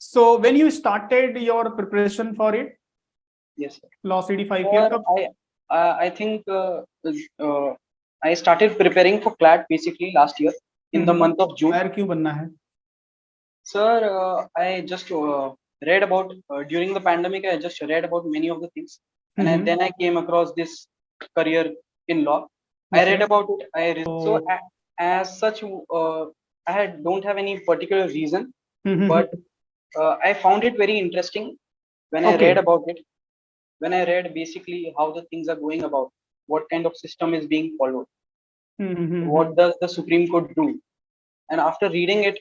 So when you started your preparation for it? Yes, sir. Law CD 5 Sir, year. I think I started preparing for CLAT basically last year in the month of June. Lawyer क्यों बनना है? Sir, I just read about during the pandemic. I just read about many of the things, and then I came across this career in law. I read about it. As such, don't have any particular reason, but I found it very interesting when I read about it. When I read basically how the things are going about, what kind of system is being followed, what does the Supreme Court do, and after reading it,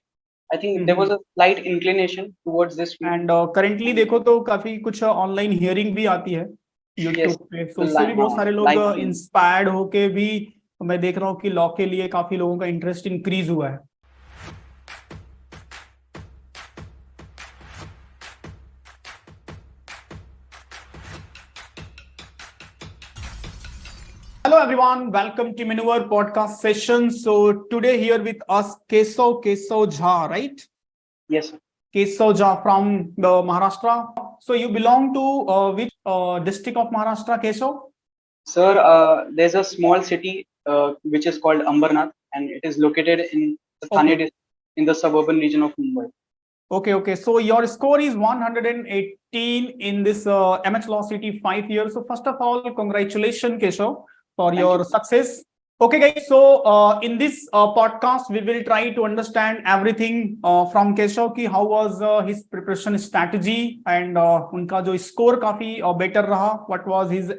I think there was a slight inclination towards this field. And currently देखो तो काफी कुछ online hearing भी आती है YouTube पे, तो उससे भी बहुत सारे लोग इंस्पायर्ड होके भी मैं देख रहा हूँ कि लॉ के लिए काफी लोगों का इंटरेस्ट इंक्रीज हुआ है. Hello everyone, welcome to Maneuver podcast session. So today here with us Keshav Jha, right? Yes, sir. Keshav Jha from the Maharashtra. So you belong to which district of Maharashtra, Keshav? Sir, there's a small city which is called Ambernath, and it is located in the Thane district, in the suburban region of Mumbai. Okay. So your score is 118 in this MH LAWCET 5 years. So first of all, congratulations, Keshav, for your success. Okay, guys. So in this podcast, we will try to understand everything from Keshav ki how was his preparation strategy and unka jo score काफी better रहा. What was his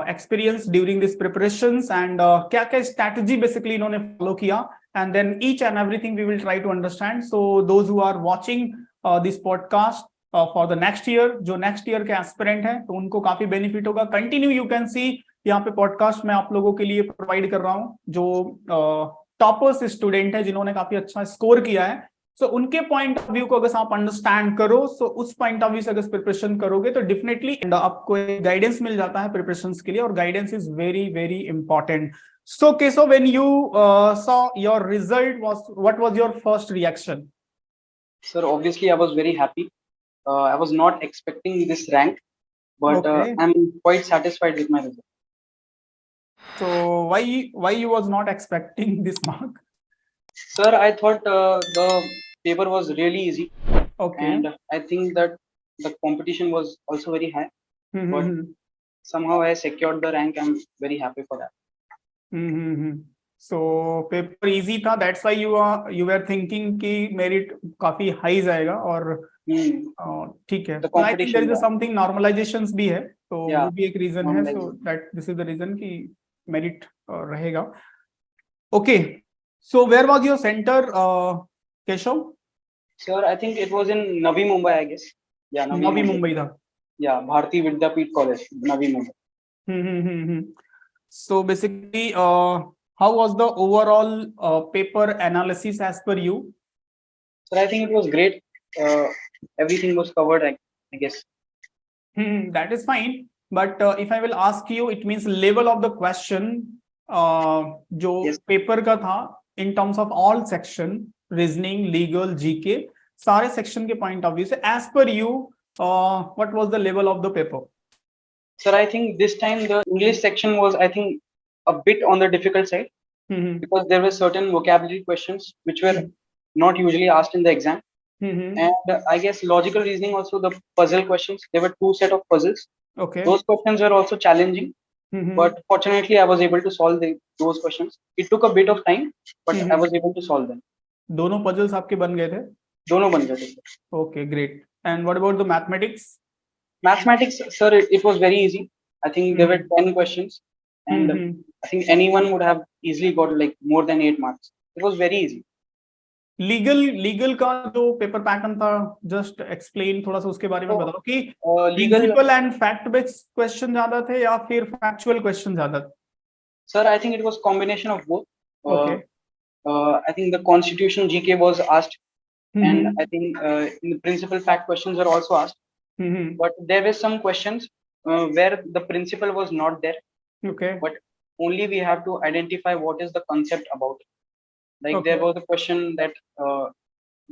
experience during these preparations and क्या strategy basically इन्होंने follow किया. And then each and everything we will try to understand. So those who are watching this podcast for the next year, जो next year के aspirant हैं, तो उनको काफी benefit होगा. Continue, you can see यहाँ पे podcast में आप लोगों के लिए provide कर रहा हूँ जो toppers स्टूडेंट है जिन्होंने काफी अच्छा स्कोर किया है. So उनके पॉइंट ऑफ व्यू को अगर आप अंडरस्टैंड करो, so उस पॉइंट ऑफ व्यू से अगर प्रिपरेशन करोगे तो डेफिनेटली आपको गाइडेंस मिल जाता है प्रिपरेशन के लिए, और guidance is very very important. So Keshav, when you saw your result, what was your first reaction? Sir, obviously I was very happy. I was not expecting this rank, but I'm quite satisfied with my result. So why you was not expecting this mark? Sir, I thought the paper was really easy. Okay. And I think that the competition was also very high. But somehow I secured the rank. I'm very happy for that. So paper easy था, that's why you were thinking कि merit काफी high जाएगा और ठीक है. I think there is something normalizations भी है, तो वो भी एक reason है. So that this is the reason कि merit रहेगा. Okay. So where was your center, Keshav? Sir, I think it was in Navi Mumbai, I guess. Yeah, Navi Mumbai था. Yeah, Bharati Vidyapeeth College, Navi Mumbai. So basically, how was the overall paper analysis as per you? Sir, I think it was great. Everything was covered, I guess. That is fine. But if I will ask you, it means level of the question जो paper का था in terms of all section, reasoning, legal, GK, सारे section के point of view से, as per you, what was the level of the paper? Sir, I think this time the English section was, I think, a bit on the difficult side, because there were certain vocabulary questions which were not usually asked in the exam. And I guess logical reasoning also, the puzzle questions, there were 2 set of puzzles. Okay. Those questions were also challenging, but fortunately I was able to solve those questions. It took a bit of time, but I was able to solve them. दोनों puzzles आपके बन गए थे? दोनों बन गए थे. Okay, great. And what about the mathematics? Mathematics, sir, it was very easy. I think there were 10 questions, and I think anyone would have easily got like more than 8 marks. It was very easy. Legal का जो paper pattern था, just explain थोड़ा सा उसके बारे में बताओ कि principle and fact based question ज्यादा थे या फिर फैक्चुअल क्वेश्चन ज्यादा थे? Sir, I think it was combination of both. Okay. I think the constitution GK was asked, and I think in the principal fact questions were also asked. But there were some questions where the principle was not there. Okay. But only we have to identify what is the concept about. Like there was a question that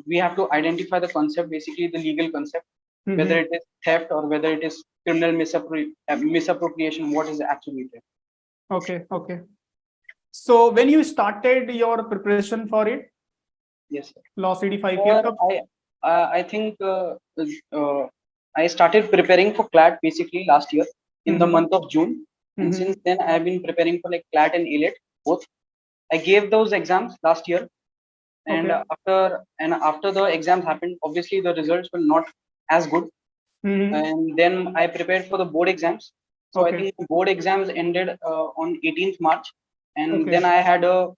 we have to identify the concept, basically the legal concept, whether it is theft or whether it is criminal misappropriation, what is actually theft. Okay. So when you started your preparation for it? Yes, sir. Law CD 5 year. I think I started preparing for CLAT basically last year in the month of June, and since then I have been preparing for like CLAT and AILET both. I gave those exams last year, and after the exams happened, obviously the results were not as good, and then I prepared for the board exams. So I think the board exams ended on 18th March, and then I had a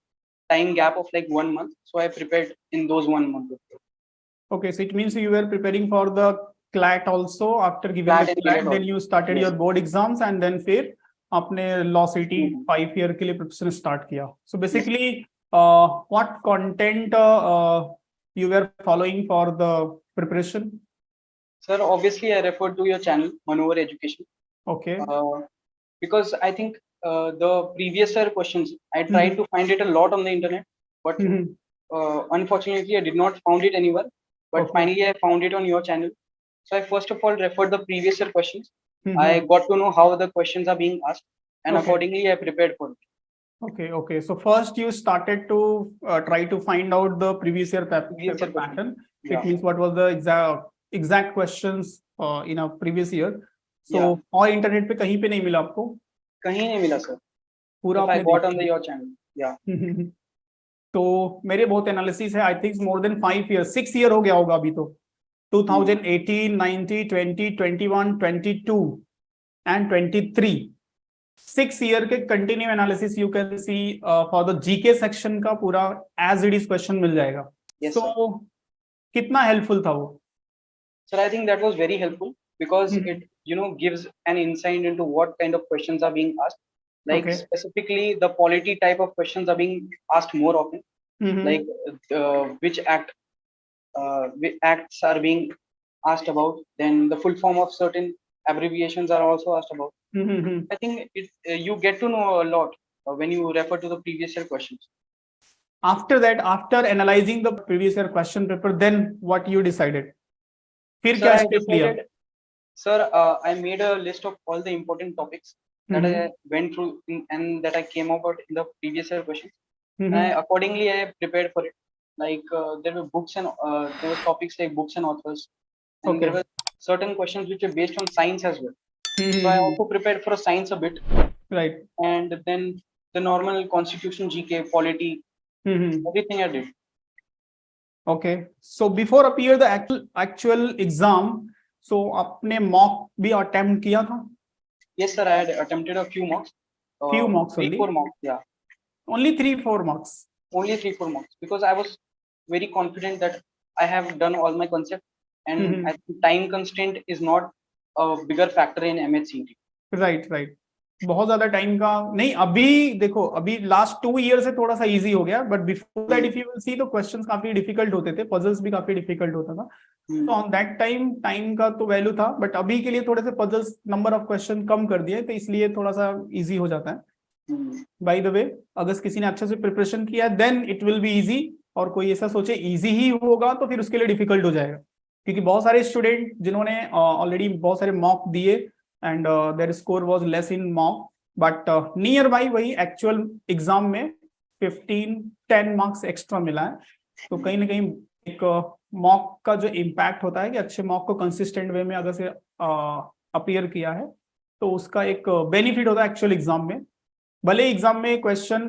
time gap of like 1 month, so I prepared in those 1 month. Okay, so it means you were preparing for the CLAT also after giving CLAT the and CLAT, AILET then you started your board exams and then फिर आपने law city 5 year के लिए preparation start किया. So basically, what content you were following for the preparation? Sir, obviously I referred to your channel, Manover Education. Okay. Because I think the previous year questions, I tried to find it a lot on the internet, but unfortunately I did not found it anywhere. But finally I found it on your channel. So I first of all referred the previous year questions. I got to know how the questions are being asked, and accordingly I prepared for it. Okay. So first you started to try to find out the previous year paper pattern. It means what was the exact questions in a previous year. So और internet पे कहीं पे नहीं मिला आपको? कहीं नहीं मिला sir. पूरा I got on your channel. Yeah. तो मेरे बहुत एनालिसिस है. I think more than 5 years, 6 year हो गया होगा अभी तो. 2018, 19, 20, 21, 22 and 23. 6 year के continue analysis you can see for the GK section का पूरा एज इट इज क्वेश्चन मिल जाएगा. सो कितना हेल्पफुल था वो? Sir, I think that was very helpful because it gives an insight into what kind of questions are being asked. Like specifically the polity type of questions are being asked more often. Like which acts are being asked about. Then the full form of certain abbreviations are also asked about. I think you get to know a lot when you refer to the previous year questions. After that, after analyzing the previous year question paper, then what you decided? फिर क्या step लिया? Sir, I made a list of all the important topics that I went through and that I came about in the previous year questions. Accordingly, I prepared for it. Like there were books and there were topics like books and authors, and there were certain questions which are based on science as well. So I also prepared for a science a bit. Right. And then the normal constitution, GK, polity, everything I did. Okay. So before appear the actual exam, so आपने mock भी attempt किया था? Yes, sir. I had attempted a few mocks. Few mocks 3, only? 4 mocks, yeah. Only 3-4 mocks? Only 3-4 mocks because I was very confident that I have done all my concept, and I think time constraint is not a bigger factor in MHCET. Right. बहुत ज्यादा time का नहीं. अभी देखो, अभी last 2 year से थोड़ा सा इजी हो गया, but before that if you will see तो क्वेश्चंस काफी डिफिकल्ट होते थे, पजल्स भी काफी डिफिकल्ट होता था. तो ऑन दैट टाइम का तो वैल्यू था, बट अभी के लिए थोड़े से पजल्स नंबर ऑफ क्वेश्चन कम कर दिए, तो इसलिए थोड़ा सा इजी हो जाता है. बाय द वे, अगर किसी ने अच्छे से प्रिपरेशन किया then it will be easy, और कोई ऐसा सोचे इजी ही होगा तो फिर उसके लिए डिफिकल्ट हो जाएगा. क्योंकि बहुत सारे स्टूडेंट जिन्होंने ऑलरेडी बहुत सारे मॉक दिए and their score was less in mock, but nearby वही actual exam में 10 marks extra मिला है. तो कहीं ना कहीं एक mock का जो impact होता है कि अच्छे mock को consistent way में अगर से appear किया है तो उसका एक benefit होता है actual exam में. भले exam में question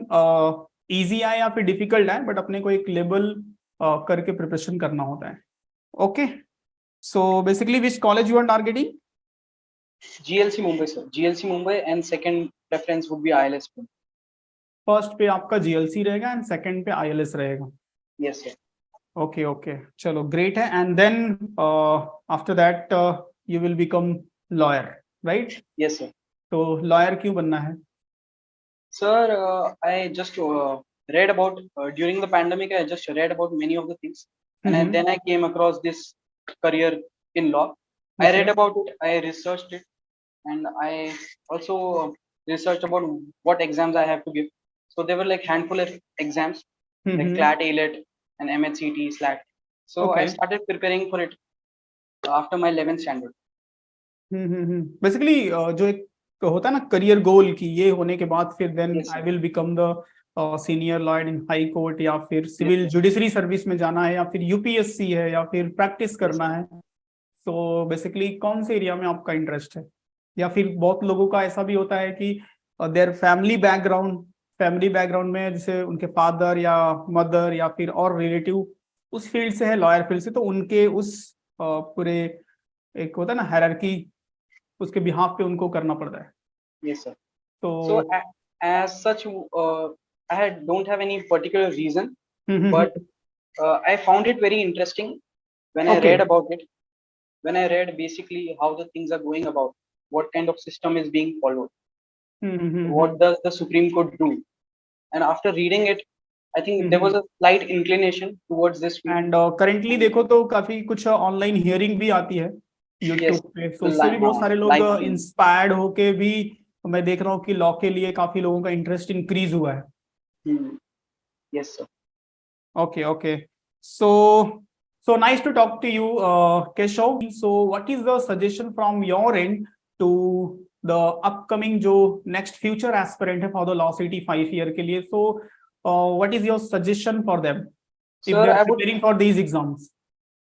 easy आए या फिर difficult आए, but अपने को एक label करके preparation करना होता है. Okay, so basically which college you are targeting? GLC Mumbai, sir. GLC Mumbai, and second preference would be ILS. First पे आपका GLC रहेगा एंड सेकंड पे ILS रहेगा. Yes, sir. Okay. चलो, ग्रेट है. And then after that you will become lawyer, right? Yes, sir. तो lawyer क्यों बनना है? Sir, I just read about during the pandemic. I just read about many of the things, and then I came across this career in law. I read about it, I researched it, and I also researched about what exams I have to give. So there were like handful of exams, like CLAT, AILET, and MHCET, SLAT. So I Okay. started preparing for it after my 11th standard. Basically जो एक होता है ना career goal की ये होने के बाद फिर then Yes, I sir. Will become the senior lawyer in high court, या फिर सिविल sir. जुडिशरी सर्विस में जाना है, या फिर यूपीएससी है, या फिर प्रैक्टिस करना है. तो बेसिकली कौन से एरिया में आपका इंटरेस्ट है? या फिर बहुत लोगों का ऐसा भी होता है कि देयर फैमिली बैकग्राउंड में जैसे उनके फादर या मदर या फिर और रिलेटिव उस फील्ड से है, लॉयर फील्ड से, तो उनके उस पूरे एक होता है ना हायरार्की, उसके बिहाफ पे उनको करना पड़ता है. Yes, sir. तो So as such, don't have any particular reason, but I found it very interesting when I Okay. read about it. When I read basically how the things are going about, what kind of system is being followed, what does the Supreme Court do, and after reading it, I think there was a slight inclination towards this field. And currently देखो तो काफी कुछ online hearing भी आती है YouTube पे, तो उससे भी बहुत सारे लोग इंस्पायर्ड होके भी मैं देख रहा हूँ कि लॉ के लिए काफी लोगों का इंटरेस्ट इंक्रीज हुआ है. Yes, sir. Okay. So nice to talk to you, Keshav. So what is the suggestion from your end to the upcoming जो next future aspirant है for the law city 5 year के लिए? So what is your suggestion for them if Sir, they are preparing for these exams?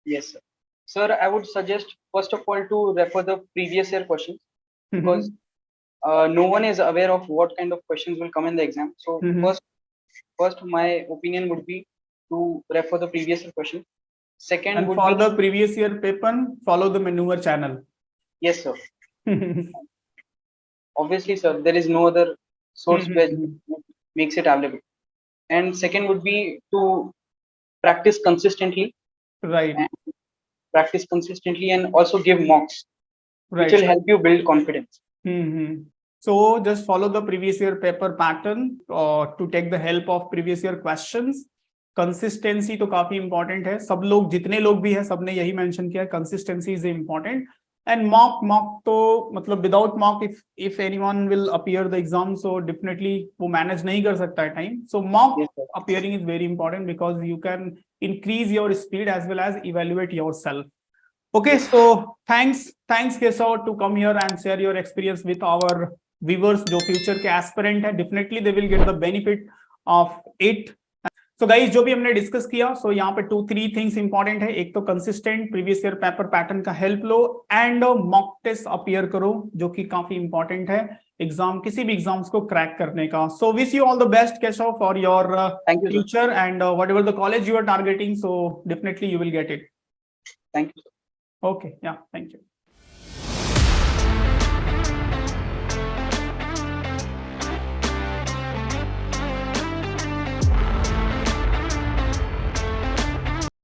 Yes, sir. Sir, I would suggest first of all to refer the previous year questions, because no one is aware of what kind of questions will come in the exam. So first my opinion would be to refer the previous year question. Second, and would for be the previous year paper, follow the maneuver channel. Yes, sir. Obviously, sir, there is no other source where makes it available. And second would be to practice consistently. Right. And practice consistently and also give mocks, right, which will help you build confidence. So just follow the previous year paper pattern to take the help of previous year questions. Consistency तो काफी important है. सब लोग जितने लोग भी है सबने यही मेंशन किया है, consistency is important. And mock तो मतलब without mock if anyone will appear the exam, so definitely वो मैनेज नहीं कर सकता है time. So mock appearing is very important because you can increase your speed as well as evaluate yourself. Okay, so thanks Keshav to come here and share your experience with our viewers जो future के aspirant है. Definitely they will get the benefit of it. So guys, जो भी हमने discuss किया, सो यहाँ पे 2-3 things important है. एक तो consistent previous year paper pattern का हेल्प लो एंड मॉक टेस्ट अपीयर करो, जो कि काफी इंपॉर्टेंट है एग्जाम, किसी भी एग्जाम्स को क्रैक करने का. So wish you all the best Keshav for your future and whatever the college you are targeting, so definitely you will get it. Thank you. Okay, yeah, thank you.